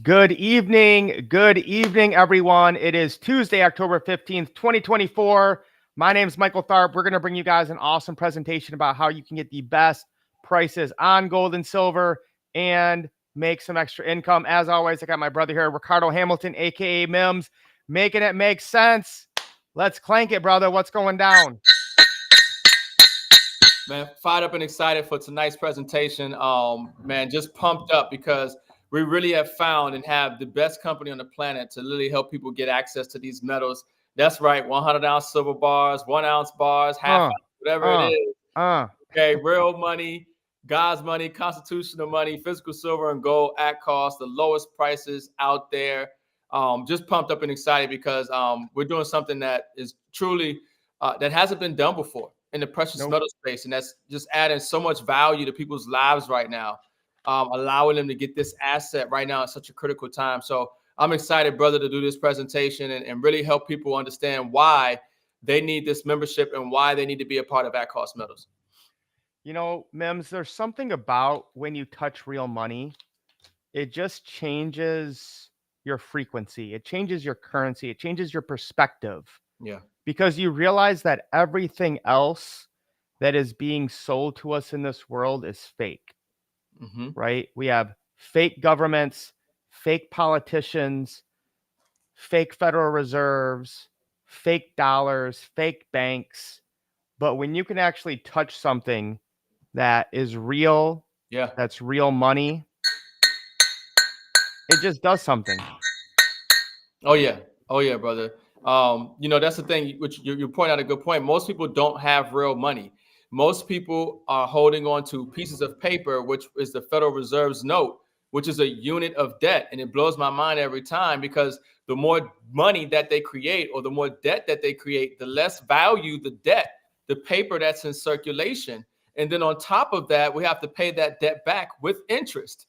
Good evening. Good evening, everyone. It is Tuesday, October 15th, 2024. My name is Michael Tharp. We're going to bring you guys an awesome presentation about how you can get the best prices on gold and silver and make some extra income. As always, I got my brother here, Ricardo Hamilton, aka M.I.M.S, making it make sense. Let's clank it, brother. What's going down? Man, fired up and excited for tonight's presentation. Man, just pumped up because we really have found and have the best company on the planet to really help people get access to these metals. That's right, 100-ounce silver bars, 1-ounce bars, half ounce, whatever it uh, is. uh. Okay, real money, God's money, constitutional money, physical silver and gold at cost, the lowest prices out there. Just pumped up and excited because we're doing something that is truly that hasn't been done before in the precious Nope. metal space, and that's just adding so much value to people's lives right now, allowing them to get this asset right now at such a critical time. So I'm excited, brother, to do this presentation and really help people understand why they need this membership and why they need to be a part of At Cost Metals. You know, M.I.M.S, there's something about when you touch real money, it just changes your frequency. It changes your currency. It changes your perspective. Yeah. Because you realize that everything else that is being sold to us in this world is fake, right? We have fake governments, fake politicians, fake Federal Reserves, fake dollars, fake banks. But when you can actually touch something that is real, Yeah. that's real money, it just does something. Oh yeah, brother. That's the thing. Which you point out a good point. Most people don't have real money. Most people are holding on to pieces of paper, which is the Federal Reserve's note, which is a unit of debt, and it blows my mind every time because the more money that they create or the more debt that they create, the less value the debt, the paper that's in circulation, and then on top of that, we have to pay that debt back with interest,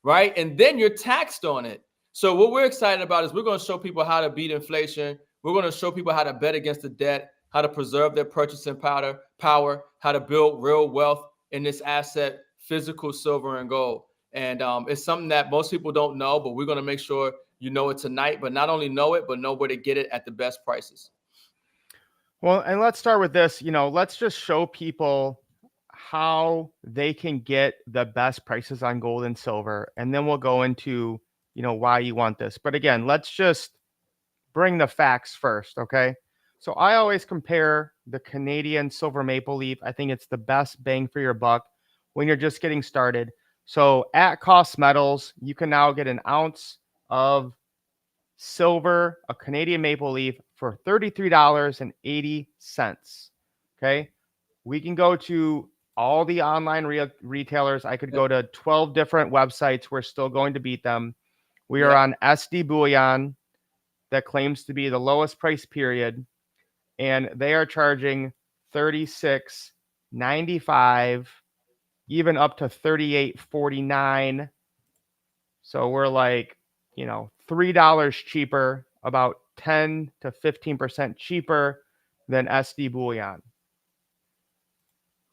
right? And then you're taxed on it. So what we're excited about is we're going to show people how to beat inflation. We're going to show people how to bet against the debt, how to preserve their purchasing power, how to build real wealth in this asset, physical silver and gold. And it's something that most people don't know, but we're going to make sure you know it tonight. But not only know it, but know where to get it at the best prices. Well, and let's start with this. Let's just show people how they can get the best prices on gold and silver, and then we'll go into why you want this. But again, let's just bring the facts first, okay? So I always compare the Canadian silver maple leaf. I think it's the best bang for your buck when you're just getting started. So at Cost Metals, you can now get an ounce of silver, a Canadian maple leaf, for $33.80. Okay. We can go to all the online retailers. I could go to 12 different websites. We're still going to beat them. We are on SD Bullion that claims to be the lowest price period, and they are charging $36.95, even up to $38.49. So we're like, $3 cheaper, about 10 to 15% cheaper than SD Bullion.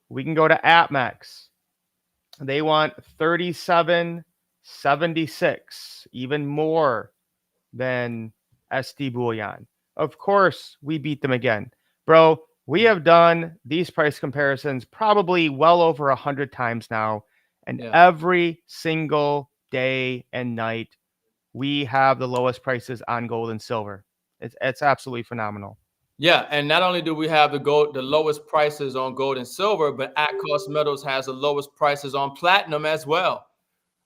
We can go to M.I.M.S. They want $37.76, even more than SD Bullion. Of course, we beat them again. Bro, we have done these price comparisons probably well over 100 times now. And every single day and night, we have the lowest prices on gold and silver. It's absolutely phenomenal. Yeah, and not only do we have the lowest prices on gold and silver, but At Cost Metals has the lowest prices on platinum as well.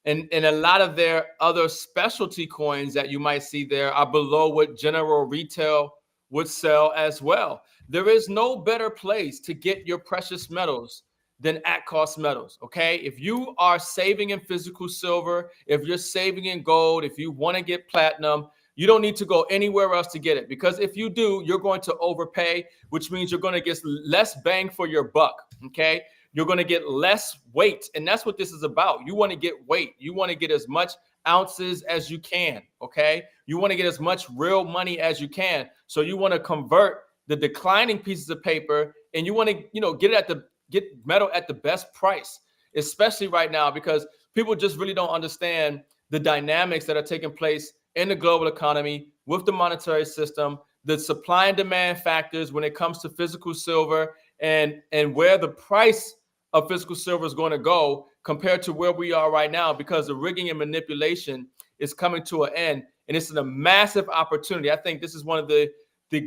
And a lot of their other specialty coins that you might see there are below what general retail would sell as well. There is no better place to get your precious metals than At Cost Metals, okay? If you are saving in physical silver, if you're saving in gold, if you want to get platinum, you don't need to go anywhere else to get it, because if you do, you're going to overpay, which means you're going to get less bang for your buck, okay? You're going to get less weight, and that's what this is about. You want to get weight. You want to get as much ounces as you can, okay? You want to get as much real money as you can. So you want to convert the declining pieces of paper, and you want to, get metal at the best price, especially right now, because people just really don't understand the dynamics that are taking place in the global economy with the monetary system, the supply and demand factors when it comes to physical silver, and where the price of physical silver is going to go compared to where we are right now, because the rigging and manipulation is coming to an end, and it's a massive opportunity. I think this is one of the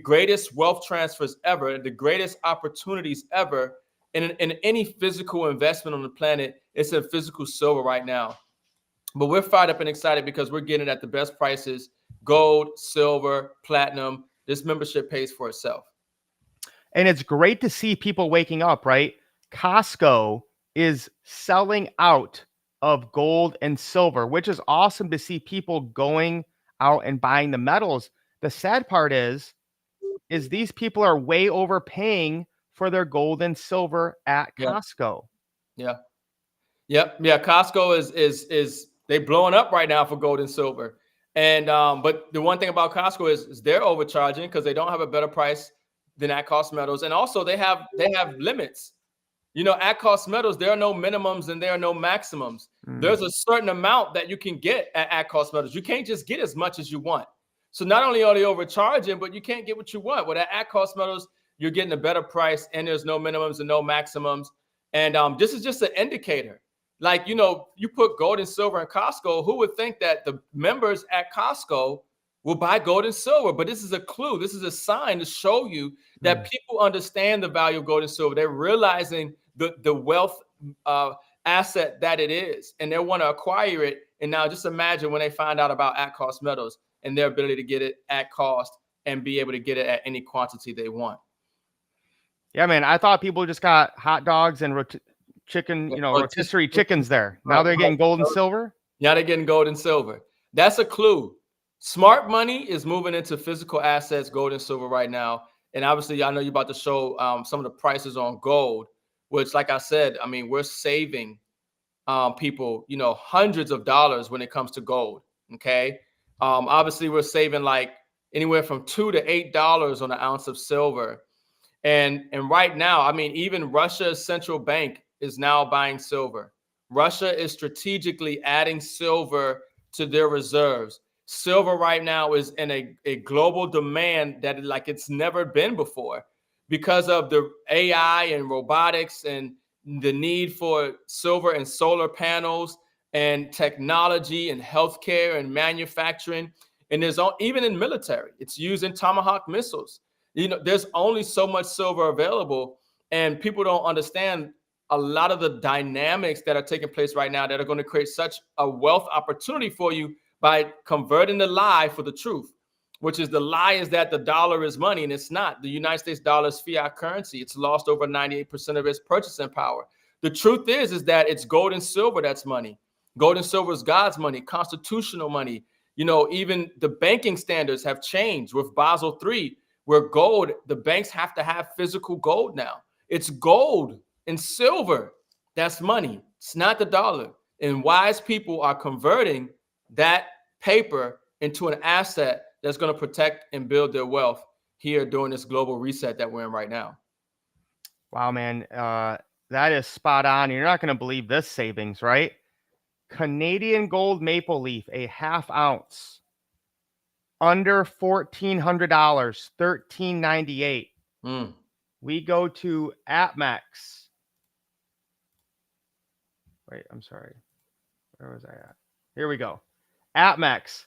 greatest wealth transfers ever, the greatest opportunities ever in any physical investment on the planet. It's in physical silver right now. But we're fired up and excited because we're getting it at the best prices: gold, silver, platinum. This membership pays for itself. And it's great to see people waking up, right? Costco is selling out of gold and silver, which is awesome to see people going out and buying the metals. The sad part is these people are way overpaying for their gold and silver at Yeah, Costco. yeah, yep, yeah. Costco is they blowing up right now for gold and silver. And but the one thing about Costco is they're overcharging because they don't have a better price than at cost metals, and also they have limits. You know, at cost metals, there are no minimums and there are no maximums. Mm. There's a certain amount that you can get at cost metals. You can't just get as much as you want. So not only are they overcharging, but you can't get what you want. But at cost metals, you're getting a better price, and there's no minimums and no maximums. And this is just an indicator. Like, you know, you put gold and silver in Costco, who would think that the members at Costco will buy gold and silver? But this is a clue. This is a sign to show you that people understand the value of gold and silver. They're realizing the wealth asset that it is, and they want to acquire it. And now just imagine when they find out about at cost metals and their ability to get it at cost and be able to get it at any quantity they want. Yeah, man. I thought people just got hot dogs and chicken, rotisserie chickens there. Now they're getting gold and silver. Now they're getting gold and silver. That's a clue. Smart money is moving into physical assets, gold and silver right now. And obviously, I know you're about to show some of the prices on gold, which, like I said, I mean, we're saving people, hundreds of dollars when it comes to gold. Okay. Obviously, we're saving like anywhere from $2 to $8 on an ounce of silver. And right now, I mean, even Russia's central bank is now buying silver. Russia is strategically adding silver to their reserves. Silver right now is in a global demand that like it's never been before because of the AI and robotics and the need for silver and solar panels and technology and healthcare and manufacturing. And there's even in military, it's used in Tomahawk missiles. There's only so much silver available, and people don't understand a lot of the dynamics that are taking place right now that are going to create such a wealth opportunity for you by converting the lie for the truth, which is the lie is that the dollar is money, and it's not. The United States dollar is fiat currency. It's lost over 98% of its purchasing power. The truth is that it's gold and silver that's money. Gold and silver is God's money, constitutional money. Even the banking standards have changed with Basel III, where gold, the banks have to have physical gold now. It's gold and silver. That's money. It's not the dollar. And wise people are converting that paper into an asset that's going to protect and build their wealth here during this global reset that we're in right now. Wow, man. That is spot on. You're not going to believe this savings, right? Canadian gold maple leaf, a half ounce, under $1,400, $1,398. We go to M.I.M.S. Wait, I'm sorry. Where was I at? Here we go. M.I.M.S.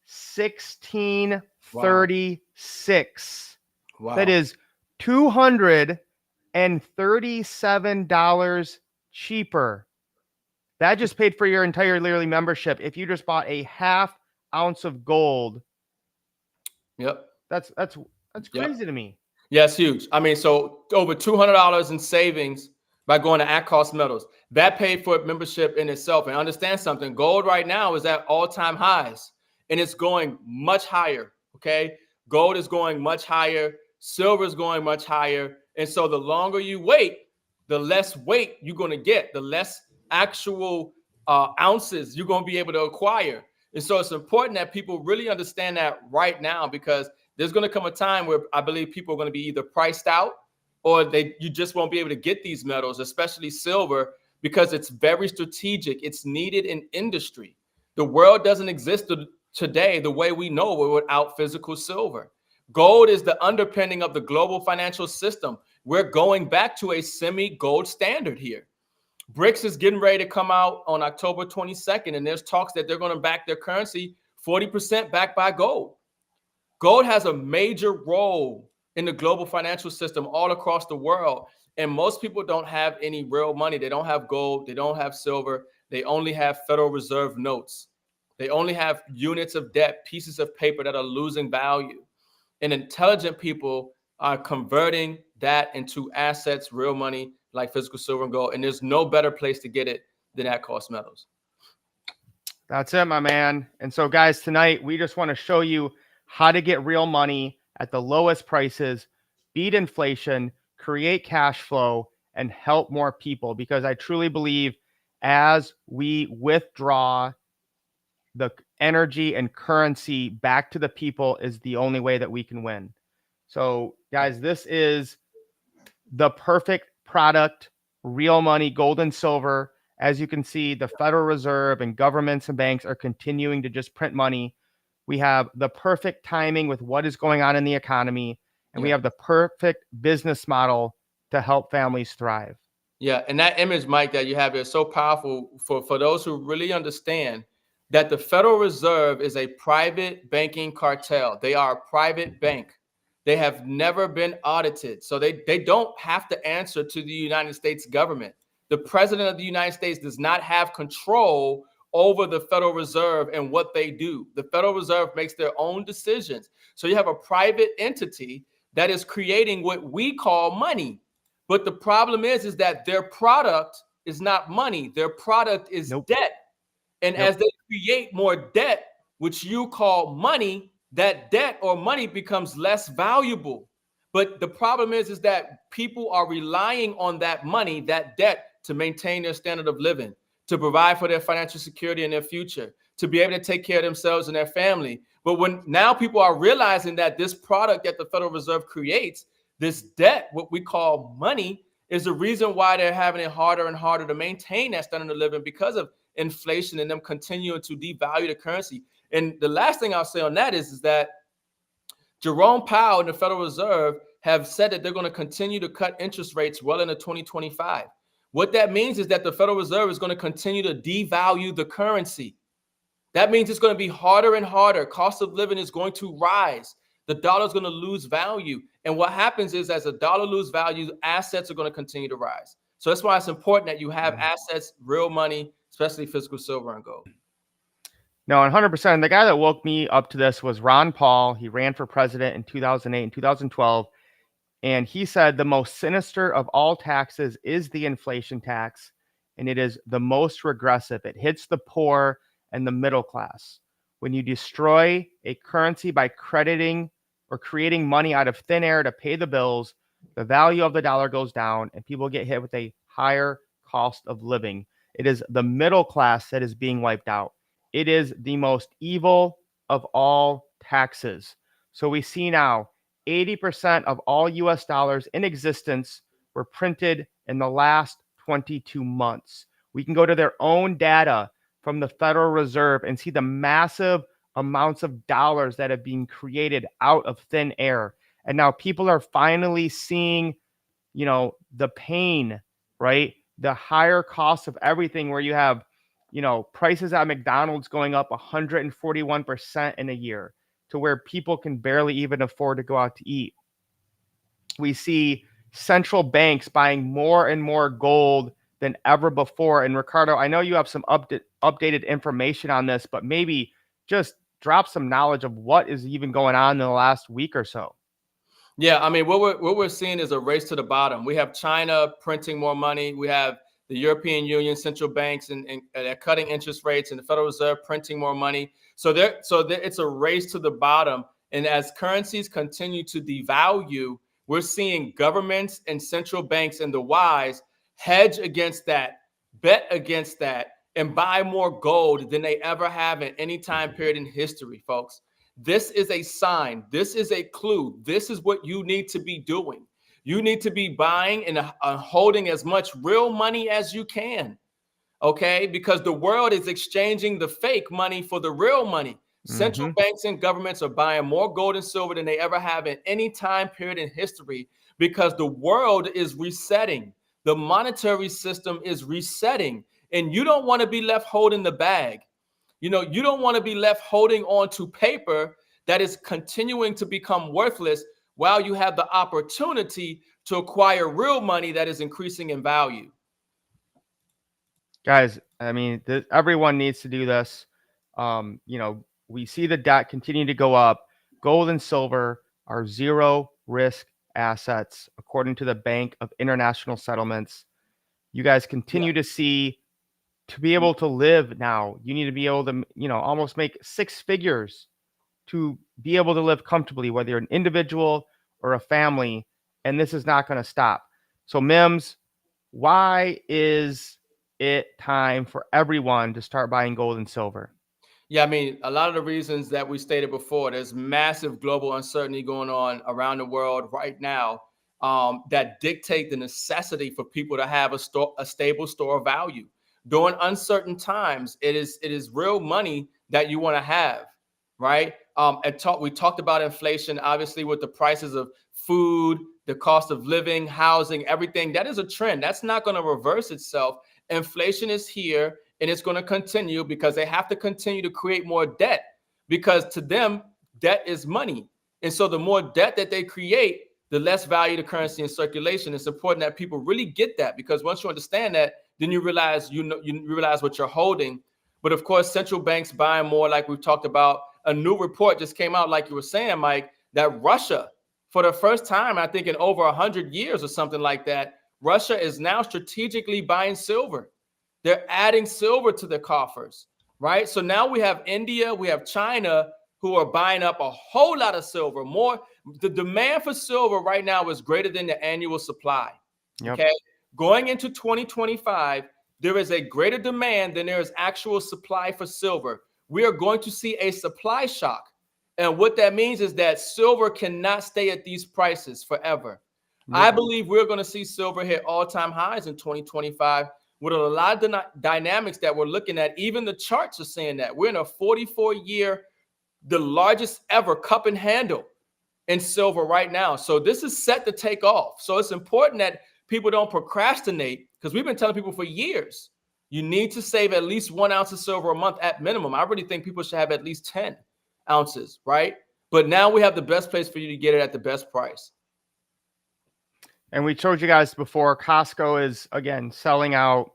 1636. Wow. That is $237 cheaper. That just paid for your entire yearly membership. If you just bought a half ounce of gold. Yep. That's crazy to me. Yeah, it's huge. I mean, so over $200 in savings by going to at cost metals. That paid for membership in itself. And understand something, gold right now is at all-time highs, and it's going much higher. Okay. Gold is going much higher. Silver is going much higher. And so the longer you wait, the less weight you're going to get, the less actual ounces you're going to be able to acquire. And so it's important that people really understand that right now, because there's going to come a time where I believe people are going to be either priced out or you just won't be able to get these metals, especially silver, because it's very strategic. It's needed in industry. The world doesn't exist today the way we know it without physical silver. Gold is the underpinning of the global financial system. We're going back to a semi-gold standard here. BRICS is getting ready to come out on October 22nd, and there's talks that they're going to back their currency 40% backed by gold. Gold has a major role in the global financial system all across the world. And most people don't have any real money. They don't have gold. They don't have silver. They only have Federal Reserve notes. They only have units of debt, pieces of paper that are losing value. And intelligent people are converting that into assets, real money, like physical silver and gold. And there's no better place to get it than at Cost Metals. That's it, my man. And so, guys, tonight we just want to show you how to get real money at the lowest prices, beat inflation, create cash flow, and help more people. Because I truly believe as we withdraw the energy and currency back to the people is the only way that we can win. So, guys, this is the perfect product, real money, gold and silver. As you can see, the Federal Reserve and governments and banks are continuing to just print money. We have the perfect timing with what is going on in the economy, and we have the perfect business model to help families thrive. Yeah, and that image, Mike, that you have is so powerful for those who really understand that the Federal Reserve is a private banking cartel. They are a private bank. They have never been audited. So they don't have to answer to the United States government. The president of the United States does not have control over the Federal Reserve and what they do. The Federal Reserve makes their own decisions. So you have a private entity that is creating what we call money. But the problem is that their product is not money. Their product is debt. And as they create more debt, which you call money, that debt or money becomes less valuable. But the problem is that people are relying on that money, that debt, to maintain their standard of living, to provide for their financial security in their future, to be able to take care of themselves and their family. But when now people are realizing that this product that the Federal Reserve creates, this debt, what we call money, is the reason why they're having it harder and harder to maintain that standard of living because of inflation and them continuing to devalue the currency. And the last thing I'll say on that is that Jerome Powell and the Federal Reserve have said that they're going to continue to cut interest rates well into 2025. What that means is that the Federal Reserve is going to continue to devalue the currency. That means it's going to be harder and harder. Cost of living is going to rise. The dollar is going to lose value. And what happens is as the dollar loses value, assets are going to continue to rise. So that's why it's important that you have assets, real money, especially physical silver and gold. No, 100%. The guy that woke me up to this was Ron Paul. He ran for president in 2008 and 2012. And he said the most sinister of all taxes is the inflation tax. And it is the most regressive. It hits the poor and the middle class. When you destroy a currency by crediting or creating money out of thin air to pay the bills, the value of the dollar goes down and people get hit with a higher cost of living. It is the middle class that is being wiped out. It is the most evil of all taxes. So we see now 80% of all US dollars in existence were printed in the last 22 months. We can go to their own data from the Federal Reserve and see the massive amounts of dollars that have been created out of thin air. And now people are finally seeing, the pain, right? The higher cost of everything where you have, prices at McDonald's going up 141% in a year to where people can barely even afford to go out to eat. We see central banks buying more and more gold than ever before. And Ricardo, I know you have some updated information on this, but maybe just drop some knowledge of what is even going on in the last week or so. Yeah, I mean, what we're seeing is a race to the bottom. We have China printing more money. We have the European Union central banks and they're cutting interest rates, and the Federal Reserve printing more money. So it's a race to the bottom. And as currencies continue to devalue, we're seeing governments and central banks and the wise hedge against that, bet against that, and buy more gold than they ever have in any time period in history, folks. This is a sign. This is a clue. This is what you need to be doing. You need to be buying and holding as much real money as you can. Okay, because the world is exchanging the fake money for the real money. Central Hmm. banks and governments are buying more gold and silver than they ever have in any time period in history because the world is resetting. The monetary system is resetting, and you don't want to be left holding the bag. You don't want to be left holding on to paper that is continuing to become worthless while you have the opportunity to acquire real money that is increasing in value. Guys, I mean, everyone needs to do this. We see the debt continue to go up. Gold and silver are zero risk assets, according to the Bank of International Settlements. You guys Yeah. continue to see, to be able to live now, you need to be able to, almost make six figures to be able to live comfortably, whether you're an individual or a family. And this is not going to stop. So, Mims, why is it time for everyone to start buying gold and silver? Yeah, I mean, a lot of the reasons that we stated before, there's massive global uncertainty going on around the world right now, that dictate the necessity for people to have a stable store of value. During uncertain times, it is real money that you want to have, right? We talked about inflation, obviously, with the prices of food, the cost of living, housing, everything. That is a trend. That's not going to reverse itself. Inflation is here, and it's going to continue because they have to continue to create more debt, because to them, debt is money. And so the more debt that they create, the less value the currency in circulation. It's important that people really get that, because once you understand that, then you realize you realize what you're holding. But of course, central banks buying more, like we've talked about. A new report just came out, like you were saying, Mike, that Russia, for the first time, I think in over 100 years or something like that, Russia is now strategically buying silver. They're adding silver to their coffers, right? So now we have India, we have China, who are buying up a whole lot of silver. The demand for silver right now is greater than the annual supply. Yep. Okay. Going into 2025, there is a greater demand than there is actual supply for silver. We are going to see a supply shock. And what that means is that silver cannot stay at these prices forever. I Yep. believe we're going to see silver hit all-time highs in 2025 with a lot of dynamics that we're looking at. Even the charts are saying that we're in a 44-year, the largest ever cup and handle in silver right now. So this is set to take off. So it's important that people don't procrastinate, because we've been telling people for years, you need to save at least 1 ounce of silver a month at minimum. I really think people should have at least 10 ounces, right? But now we have the best place for you to get it at the best price. And we showed you guys before, Costco is again selling out,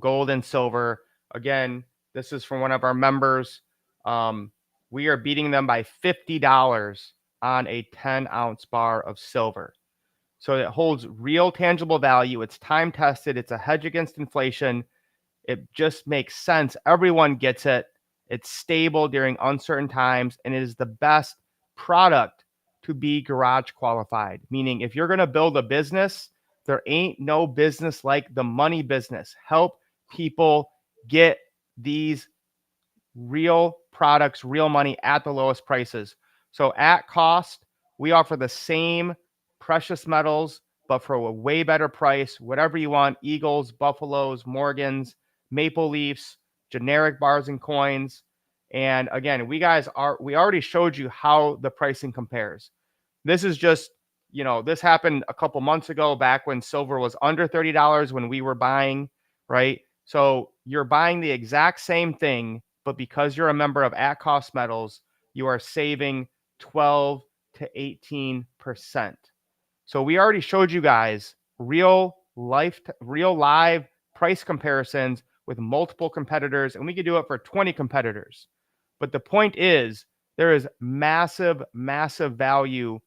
gold and silver. Again, this is from one of our members. Um, we are beating them by $50 on a 10-ounce bar of silver. So it holds real tangible value. It's time tested. It's a hedge against inflation. It just makes sense. Everyone gets it. It's stable during uncertain times, and it is the best product to be garage qualified. Meaning, if you're going to build a business, there ain't no business like the money business. Help people get these real products, real money at the lowest prices. So at cost, we offer the same precious metals, but for a way better price. Whatever you want: Eagles, Buffaloes, Morgans, Maple Leafs, generic bars and coins. And again, we already showed you how the pricing compares. This is just, this happened a couple months ago, back when silver was under $30 when we were buying, right? So you're buying the exact same thing, but because you're a member of At Cost Metals, you are saving 12 to 18%. So we already showed you guys real live price comparisons with multiple competitors, and we could do it for 20 competitors. But the point is, there is massive, massive value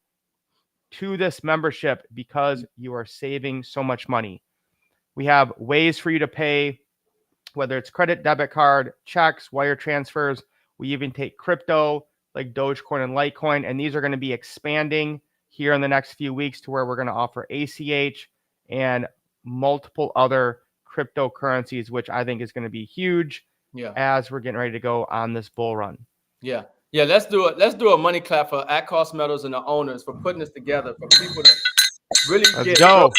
to this membership because you are saving so much money. We have ways for you to pay, whether it's credit, debit card, checks, wire transfers. We even take crypto like Dogecoin and Litecoin, and these are going to be expanding here in the next few weeks to where we're going to offer ACH and multiple other cryptocurrencies, which I think is going to be huge Yeah. as we're getting ready to go on this bull run. Yeah. Yeah. Let's do it. Let's do a money clap for At Cost Metals and the owners for putting this together for people to really Let's get real. go.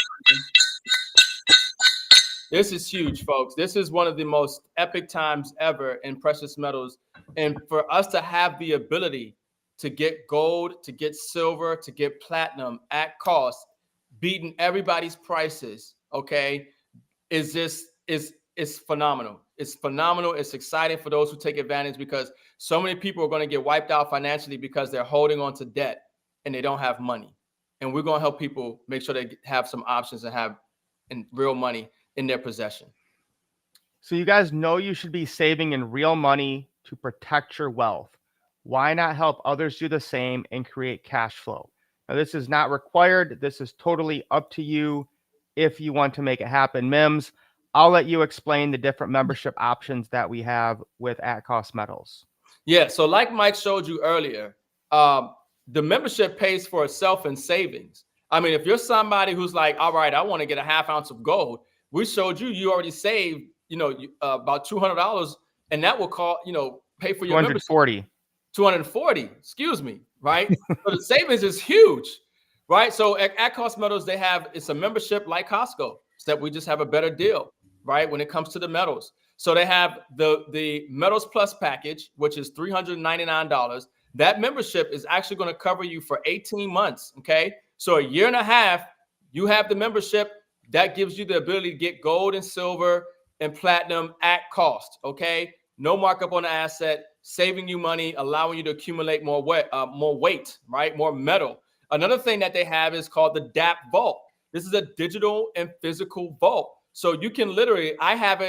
This is huge, folks. This is one of the most epic times ever in precious metals. And for us to have the ability to get gold, to get silver, to get platinum at cost, beating everybody's prices, okay, is just is phenomenal. It's phenomenal. It's exciting for those who take advantage, because so many people are going to get wiped out financially because they're holding on to debt and they don't have money. And we're going to help people make sure they have some options and have real money in their possession. So you guys know you should be saving in real money to protect your wealth. Why not help others do the same and create cash flow? Now, this is not required. This is totally up to you if you want to make it happen. Mims, I'll let you explain the different membership options that we have with At Cost Metals. Yeah, so like Mike showed you earlier, the membership pays for itself in savings. I mean, if you're somebody who's like, all right, I want to get a half ounce of gold, we showed you, you already saved, about $200, and that will pay for your membership. 240, excuse me, right? So the savings is huge, right? So at Cost Metals, it's a membership like Costco, except we just have a better deal, right? When it comes to the metals. So they have the Metals Plus package, which is $399. That membership is actually going to cover you for 18 months, okay? So a year and a half, you have the membership. That gives you the ability to get gold and silver and platinum at cost, okay? No markup on the asset, saving you money, allowing you to accumulate more weight, right? More metal. Another thing that they have is called the DAP Vault. This is a digital and physical vault. So you can literally, I have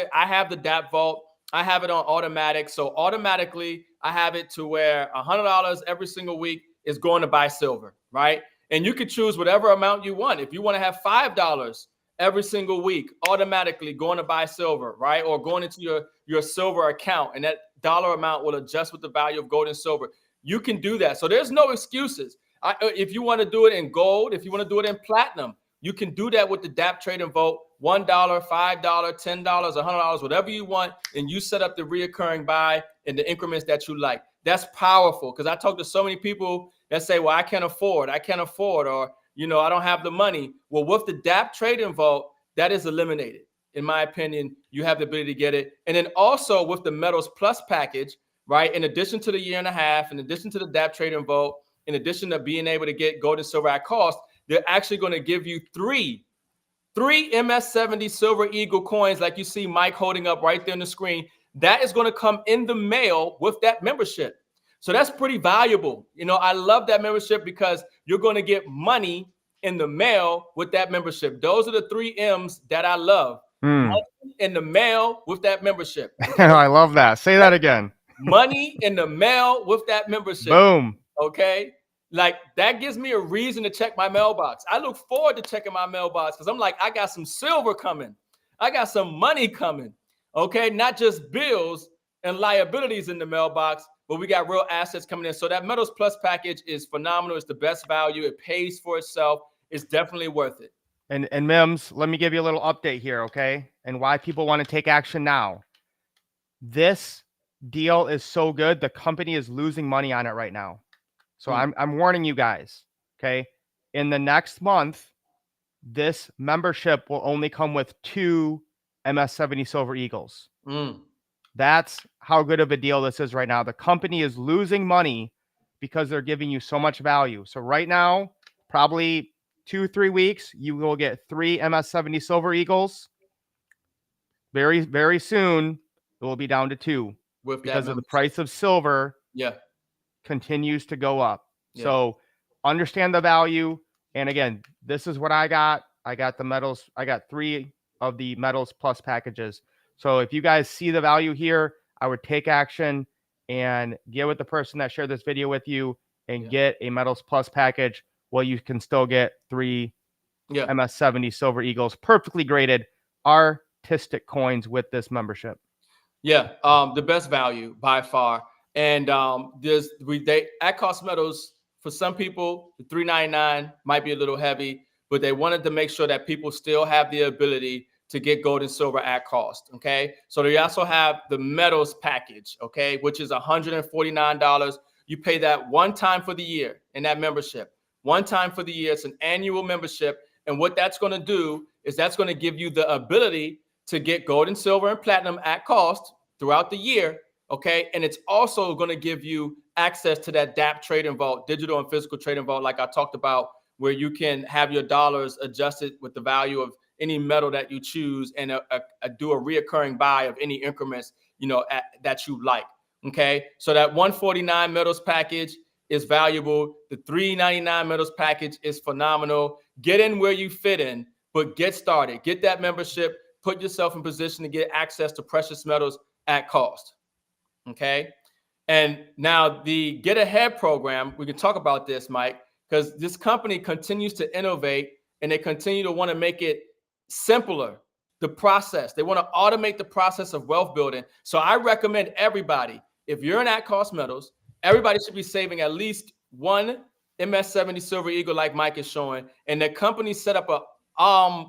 the DAP Vault. I have it on automatic. So automatically, I have it to where $100 every single week is going to buy silver, right? And you could choose whatever amount you want. If you want to have $5 every single week, automatically going to buy silver, right? Or going into your silver account, and that dollar amount will adjust with the value of gold and silver. You can do that. So there's no excuses. If you want to do it in gold, if you want to do it in platinum, you can do that with the DAP Trade and Vote. $1, $5, $10, $100, whatever you want, and you set up the reoccurring buy in the increments that you like. That's powerful, because I talk to so many people that say, well, I can't afford, or I don't have the money. Well, with the DAP Trade and Vote, that is eliminated. In my opinion, you have the ability to get it. And then also with the Metals Plus package, right, in addition to the year and a half, in addition to the DAP Trade and Vote, in addition to being able to get gold and silver at cost, they're actually going to give you three MS-70 Silver Eagle coins, like you see Mike holding up right there on the screen. That is going to come in the mail with that membership. So that's pretty valuable. I love that membership because you're going to get money in the mail with that membership. Those are the 3 M's that I love. Money in the mail with that membership. Okay? I love that. Say that again. Money in the mail with that membership. Boom. Okay. Like, that gives me a reason to check my mailbox. I look forward to checking my mailbox because I'm like, I got some silver coming. I got some money coming. Okay. Not just bills and liabilities in the mailbox, but we got real assets coming in. So that Metals Plus package is phenomenal. It's the best value. It pays for itself. It's definitely worth it. And Mims, let me give you a little update here, okay? And why people want to take action now. This deal is so good. The company is losing money on it right now. So I'm warning you guys, okay? In the next month, this membership will only come with 2 MS-70 Silver Eagles. That's how good of a deal this is right now. The company is losing money because they're giving you so much value. So right now, probably 2-3 weeks, you will get 3 MS-70 Silver Eagles. Very, very soon, it will be down to 2 because of the price of silver. Continues to go up. So understand the value. And again, this is what I got. I got the metals. I got 3 of the Metals Plus packages. So if you guys see the value here, I would take action and get with the person that shared this video with you and get a Metals Plus package. Well, you can still get 3 MS-70 Silver Eagles, perfectly graded artistic coins with this membership. The best value by far. And at Cost Metals, for some people, the $399 might be a little heavy, but they wanted to make sure that people still have the ability to get gold and silver at cost. Okay. So they also have the metals package, okay, which is $149. You pay that one time for the year in that membership. One time for the year. It's an annual membership. And what that's going to do is that's going to give you the ability to get gold and silver and platinum at cost throughout the year. Okay. And it's also going to give you access to that DApp trading vault, digital and physical trading vault, like I talked about, where you can have your dollars adjusted with the value of any metal that you choose and do a reoccurring buy of any increments, that you like. Okay. So that 149 metals package is valuable. The 399 metals package is phenomenal. Get in where you fit in, but get started. Get that membership. Put yourself in position to get access to precious metals at cost. Okay. And now the Get Ahead program, we can talk about this, Mike, because this company continues to innovate and they continue to want to make it simpler, the process. They want to automate the process of wealth building. So I recommend everybody, if you're in at-cost metals, everybody should be saving at least one MS70 Silver Eagle like Mike is showing. And the company set up a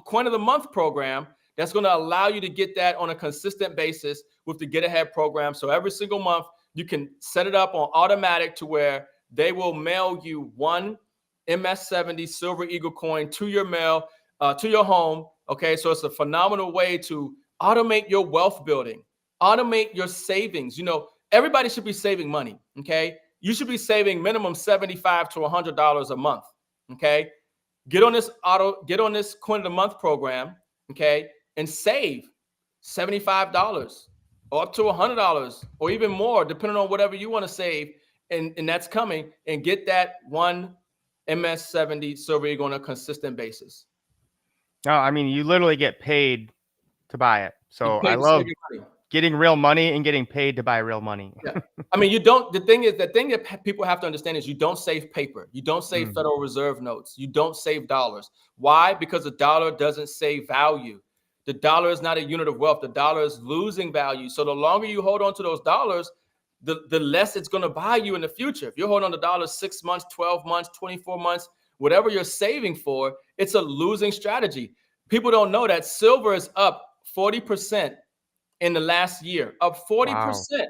coin of the month program that's going to allow you to get that on a consistent basis with the Get Ahead program. So every single month, you can set it up on automatic to where they will mail you one MS70 Silver Eagle coin to your mail, to your home. Okay, so it's a phenomenal way to automate your wealth building, automate your savings. Everybody should be saving money. Okay, you should be saving minimum $75 to $100 a month. Okay, get on this coin of the month program. Okay, and save $75 or up to $100 or even more, depending on whatever you want to save. And that's coming, and get that one MS70 Silver Eagle on a consistent basis. No, I mean, you literally get paid to buy it. So I To love save your money. getting real money and getting paid to buy real money. Yeah. I mean, the thing that people have to understand is you don't save paper. You don't save Federal Reserve notes. You don't save dollars. Why? Because a dollar doesn't save value. The dollar is not a unit of wealth. The dollar is losing value. So the longer you hold on to those dollars, the less it's going to buy you in the future. If you're holding on to dollars 6 months, 12 months, 24 months, whatever you're saving for, it's a losing strategy. People don't know that silver is up 40% in the last year, up 40%. Wow.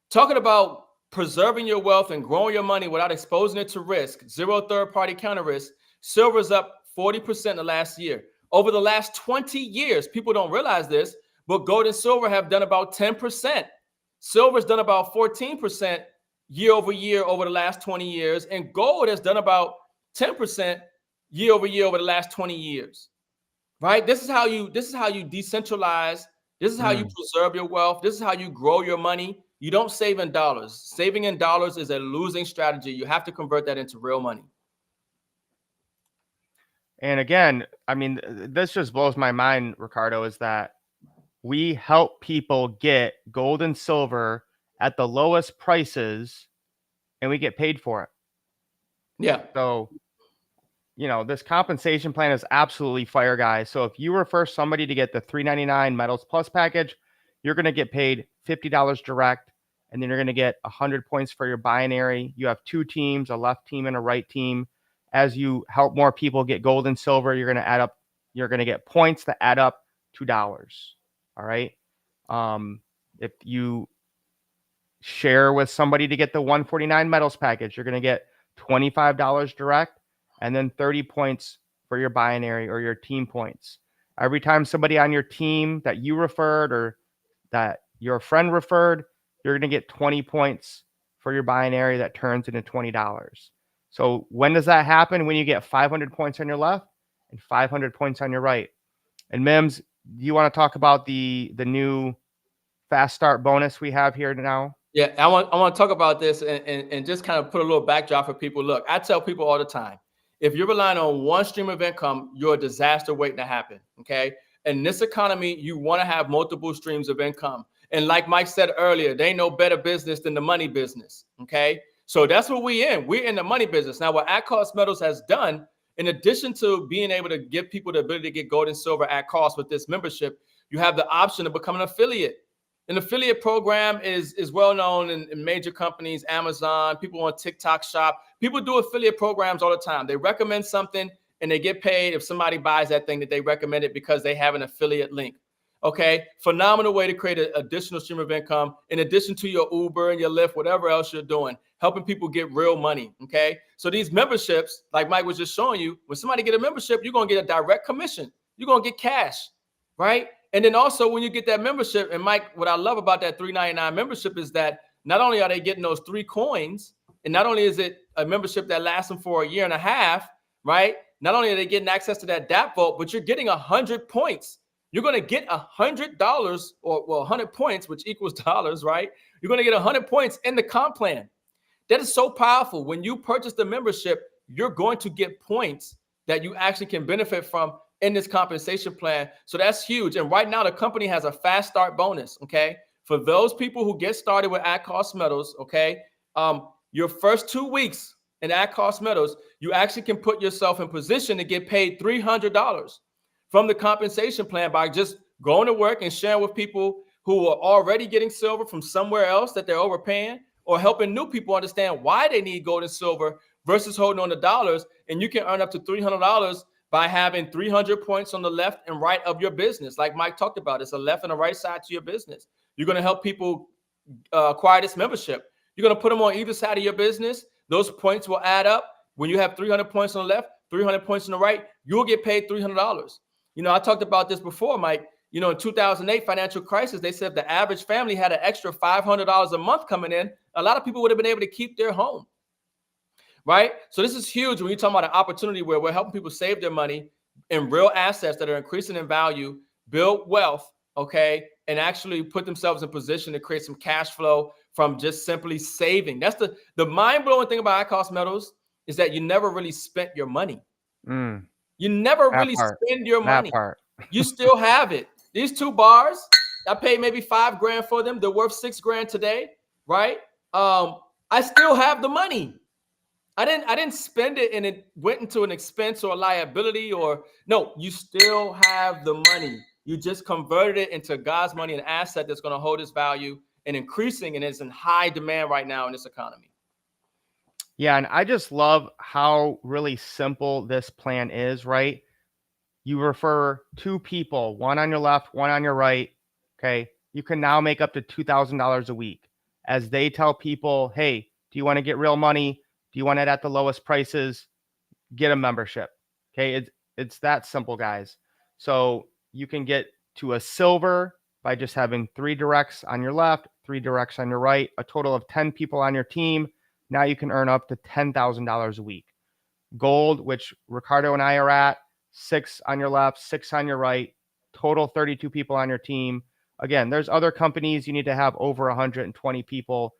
Talking about preserving your wealth and growing your money without exposing it to risk, zero third-party counter risk. Silver's up 40% in the last year. Over the last 20 years, people don't realize this, but gold and silver have done about 10%. Silver's done about 14% year over year over the last 20 years, and gold has done about 10% year over year over the last 20 years. Right? This is how you decentralize. This is how you preserve your wealth. This is how you grow your money. You don't save in dollars. Saving in dollars is a losing strategy. You have to convert that into real money. And again, I mean, this just blows my mind, Ricardo, is that we help people get gold and silver at the lowest prices and we get paid for it. Yeah. So, this compensation plan is absolutely fire, guys. So if you refer somebody to get the $399 Metals Plus package, you're going to get paid $50 direct, and then you're going to get 100 points for your binary. You have two teams, a left team and a right team. As you help more people get gold and silver, you're going to get points that add up $2. All right. If you share with somebody to get the 149 metals package, you're going to get $25 direct and then 30 points for your binary or your team points. Every time somebody on your team that you referred or that your friend referred, you're going to get 20 points for your binary that turns into $20. So when does that happen? When you get 500 points on your left and 500 points on your right. And M.I.M.S, do you want to talk about the new fast start bonus we have here now? Yeah, I want to talk about this and just kind of put a little backdrop for people. Look, I tell people all the time, if you're relying on one stream of income, you're a disaster waiting to happen. Okay. In this economy, you want to have multiple streams of income. And like Mike said earlier, there ain't no better business than the money business. Okay. So that's what we're in. We're in the money business. Now, what At-Cost Metals has done, in addition to being able to give people the ability to get gold and silver at cost with this membership, you have the option of becoming an affiliate. An affiliate program is well known in major companies, Amazon, people on TikTok Shop. People do affiliate programs all the time. They recommend something and they get paid if somebody buys that thing that they recommended because they have an affiliate link. Okay, phenomenal way to create an additional stream of income in addition to your Uber and your Lyft, whatever else you're doing, helping people get real money. Okay, so these memberships, like Mike was just showing you, when somebody get a membership, you're gonna get a direct commission. You're gonna get cash, right? And then also when you get that membership, and Mike, what I love about that $3.99 membership is that not only are they getting those 3 coins, and not only is it a membership that lasts them for a year and a half, right? Not only are they getting access to that DAP vote, but you're getting 100 points. You're going to get $100 or 100 points, which equals dollars, right? You're going to get 100 points in the comp plan. That is so powerful. When you purchase the membership, you're going to get points that you actually can benefit from in this compensation plan. So that's huge. And right now, the company has a fast start bonus, okay? For those people who get started with at cost metals, okay? Your first 2 weeks in at cost metals, you actually can put yourself in position to get paid $300 from the compensation plan by just going to work and sharing with people who are already getting silver from somewhere else that they're overpaying, or helping new people understand why they need gold and silver versus holding on to dollars. And you can earn up to $300 by having 300 points on the left and right of your business. Like Mike talked about, it's a left and a right side to your business. You're going to help people acquire this membership. You're going to put them on either side of your business. Those points will add up. When you have 300 points on the left, 300 points on the right, you'll get paid $300. You know, I talked about this before, Mike. You know, in 2008 financial crisis, they said the average family had an extra $500 a month coming in. A lot of people would have been able to keep their home, right? So this is huge when you're talking about an opportunity where we're helping people save their money in real assets that are increasing in value, build wealth, okay, and actually put themselves in position to create some cash flow from just simply saving. That's the mind-blowing thing about high cost metals, is that you never really spent your money. You never That really part. spend your That money. part. You still have it. These 2 bars, I paid maybe $5,000 for them. They're worth $6,000 today, right? I still have the money. I didn't spend it and it went into an expense or a liability, or no, you still have the money. You just converted it into God's money, an asset that's going to hold its value and increasing, and it's in high demand right now in this economy. Yeah, and I just love how really simple this plan is, right? You refer 2 people, one on your left, one on your right, okay? You can now make up to $2,000 a week as they tell people, hey, do you want to get real money? Do you want it at the lowest prices? Get a membership. Okay, it's that simple, guys. So you can get to a silver by just having 3 directs on your left, 3 directs on your right, a total of 10 people on your team. Now you can earn up to $10,000 a week. Gold, which Ricardo and I are at, 6 on your left, 6 on your right, total 32 people on your team. Again, there's other companies you need to have over 120 people,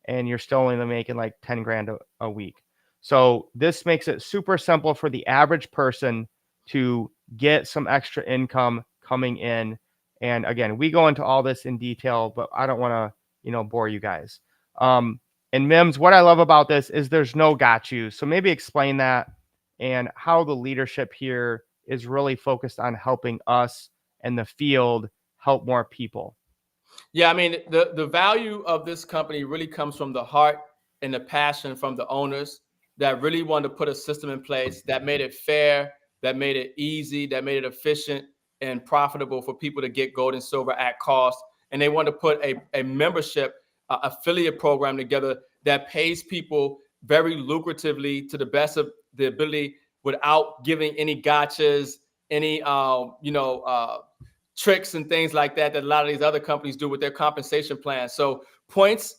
and you're still only making like 10 grand a week. So this makes it super simple for the average person to get some extra income coming in. And again, we go into all this in detail, but I don't want to, bore you guys. And Mims, what I love about this is there's no got you. So maybe explain that and how the leadership here is really focused on helping us and the field help more people. Yeah, I mean, the value of this company really comes from the heart and the passion from the owners that really wanted to put a system in place that made it fair, that made it easy, that made it efficient and profitable for people to get gold and silver at cost. And they wanted to put a membership affiliate program together that pays people very lucratively to the best of the ability without giving any gotchas, any tricks and things like that a lot of these other companies do with their compensation plans. So points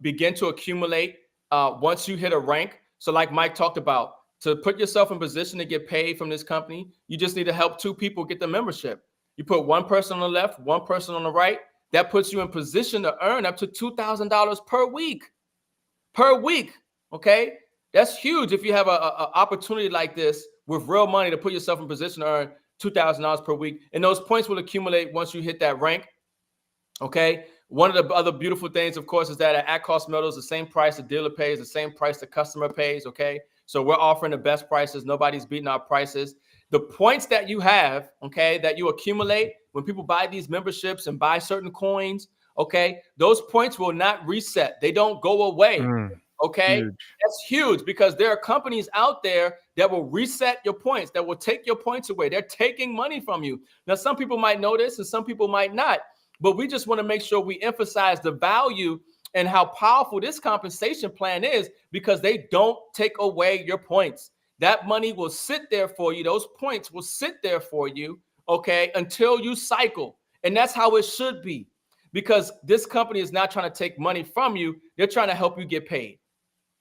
begin to accumulate once you hit a rank. So like Mike talked about, to put yourself in position to get paid from this company, you just need to help 2 people get the membership. You put 1 person on the left, 1 person on the right. That puts you in position to earn up to $2,000 per week. Per week, okay? That's huge if you have a opportunity like this with real money to put yourself in position to earn $2,000 per week. And those points will accumulate once you hit that rank, okay? One of the other beautiful things, of course, is that at cost metals, the same price the dealer pays, the same price the customer pays, okay? So we're offering the best prices. Nobody's beating our prices. The points that you have, okay, that you accumulate when people buy these memberships and buy certain coins, okay, those points will not reset. They don't go away, okay? Huge. That's huge because there are companies out there that will reset your points, that will take your points away. They're taking money from you. Now, some people might know this and some people might not, but we just want to make sure we emphasize the value and how powerful this compensation plan is because they don't take away your points. That money will sit there for you. Those points will sit there for you, okay, until you cycle. And that's how it should be, because this company is not trying to take money from you. They're trying to help you get paid.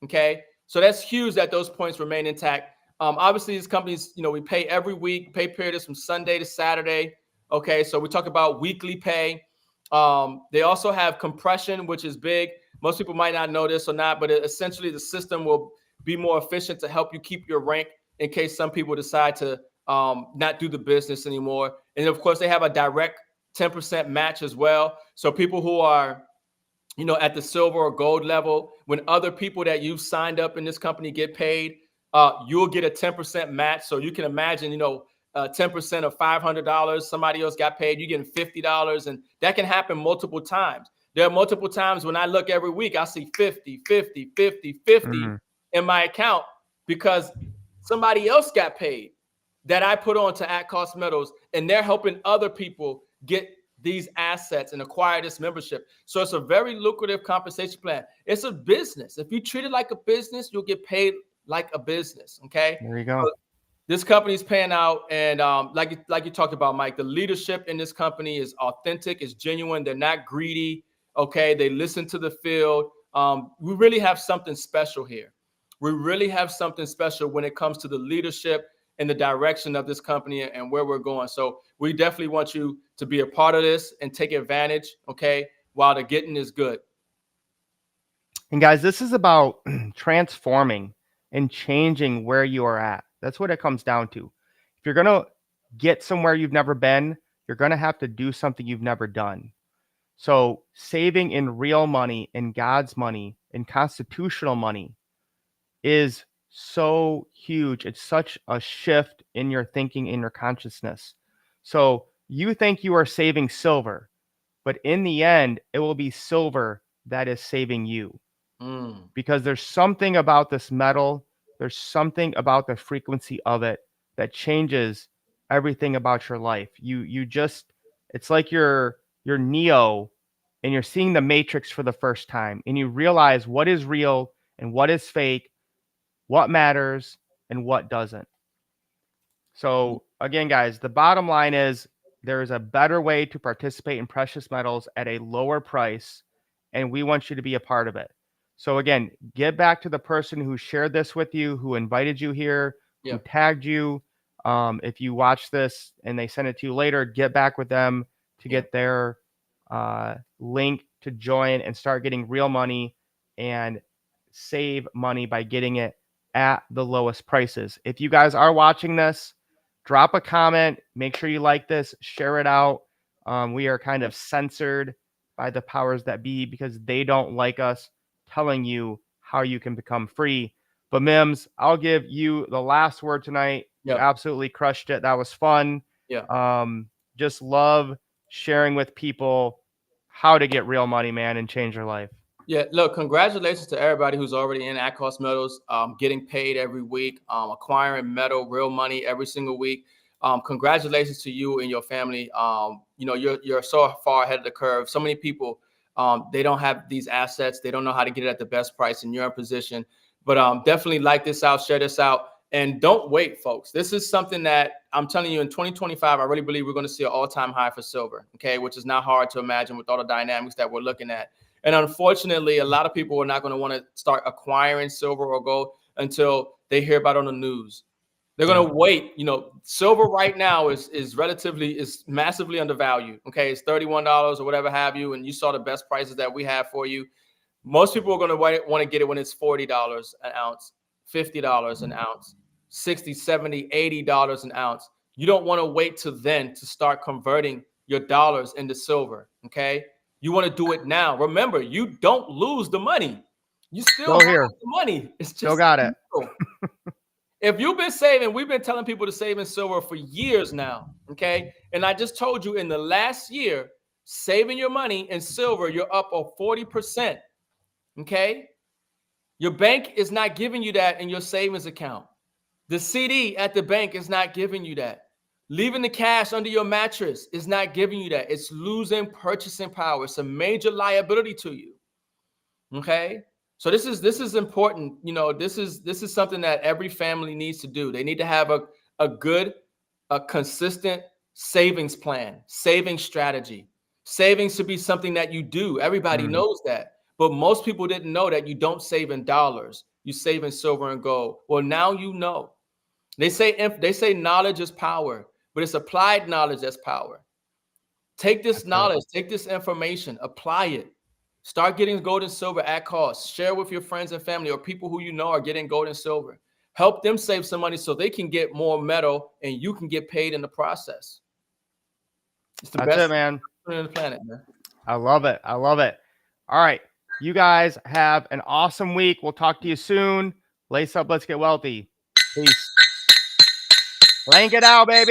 Okay. So that's huge that those points remain intact. Obviously, these companies, we pay every week. Pay period is from Sunday to Saturday. Okay. So we talk about weekly pay. They also have compression, which is big. Most people might not know this or not, but essentially the system will be more efficient to help you keep your rank in case some people decide to not do the business anymore. And of course, they have a direct 10% match as well. So people who are at the silver or gold level, when other people that you've signed up in this company get paid, you'll get a 10% match. So you can imagine, 10% of $500, somebody else got paid, you getting $50. And that can happen multiple times. There are multiple times when I look every week, I see 50, 50, 50, 50 in my account because somebody else got paid that I put on to At Cost Metals, and they're helping other people get these assets and acquire this membership. So it's a very lucrative compensation plan. It's a business. If you treat it like a business, you'll get paid like a business. Okay. There you go. So this company is paying out, and like you talked about, Mike, the leadership in this company is authentic, is genuine. They're not greedy. Okay, they listen to the field. We really have something special here. We really have something special when it comes to the leadership and the direction of this company and where we're going. So we definitely want you to be a part of this and take advantage, okay, while the getting is good. And guys, this is about transforming and changing where you are at. That's what it comes down to. If you're going to get somewhere you've never been, you're going to have to do something you've never done. So saving in real money, in God's money, in constitutional money is so huge. It's such a shift in your thinking, in your consciousness. So you think you are saving silver, but in the end, it will be silver that is saving you. Because there's something about this metal, there's something about the frequency of it that changes everything about your life. You just, it's like you're Neo and you're seeing the Matrix for the first time, and you realize what is real and what is fake, what matters and what doesn't. So again, guys, the bottom line is there is a better way to participate in precious metals at a lower price, and we want you to be a part of it. So again, get back to the person who shared this with you, who invited you here, who tagged you. If you watch this and they send it to you later, get back with them to get their link to join and start getting real money and save money by getting it at the lowest prices. If you guys are watching this, drop a comment. Make sure you like this, share it out. We are kind of censored by the powers that be because they don't like us telling you how you can become free. But M.I.M.S, I'll give you the last word tonight. You absolutely crushed it. That was fun. Just love sharing with people how to get real money, man, and change your life. Yeah, look, congratulations to everybody who's already in At Cost Metals, getting paid every week, acquiring metal, real money every single week. Congratulations to you and your family. You're so far ahead of the curve. So many people, they don't have these assets. They don't know how to get it at the best price, and you're in position. But definitely like this out, share this out, and don't wait, folks. This is something that I'm telling you in 2025, I really believe we're going to see an all-time high for silver, okay, which is not hard to imagine with all the dynamics that we're looking at. And unfortunately, a lot of people are not going to want to start acquiring silver or gold until they hear about it on the news. They're going to wait. Silver right now is massively undervalued. Okay, it's $31 or whatever have you, and you saw the best prices that we have for you. Most people are going to want to get it when it's $40 an ounce, $50 an ounce, $60, $70, $80 an ounce. You don't want to wait till then to start converting your dollars into silver. Okay. You want to do it now. Remember, you don't lose the money. You still have the money. It's just still got it. If you've been saving, we've been telling people to save in silver for years now. Okay. And I just told you in the last year, saving your money in silver, you're up 40%. Okay. Your bank is not giving you that in your savings account. The CD at the bank is not giving you that. Leaving the cash under your mattress is not giving you that. It's losing purchasing power. It's a major liability to you. Okay. So this is important. This is something that every family needs to do. They need to have a good, consistent savings plan, saving strategy. Savings should be something that you do. Everybody knows that. But most people didn't know that you don't save in dollars. You save in silver and gold. Well, now you know. They say knowledge is power, but it's applied knowledge that's power. Take this knowledge, take this information, apply it. Start getting gold and silver at cost. Share with your friends and family or people who you know are getting gold and silver. Help them save some money so they can get more metal and you can get paid in the process. It's the That's best it, man. thing on the planet, man. I love it. I love it. All right. You guys have an awesome week. We'll talk to you soon. Lace up. Let's get wealthy. Peace. Blank it out, baby.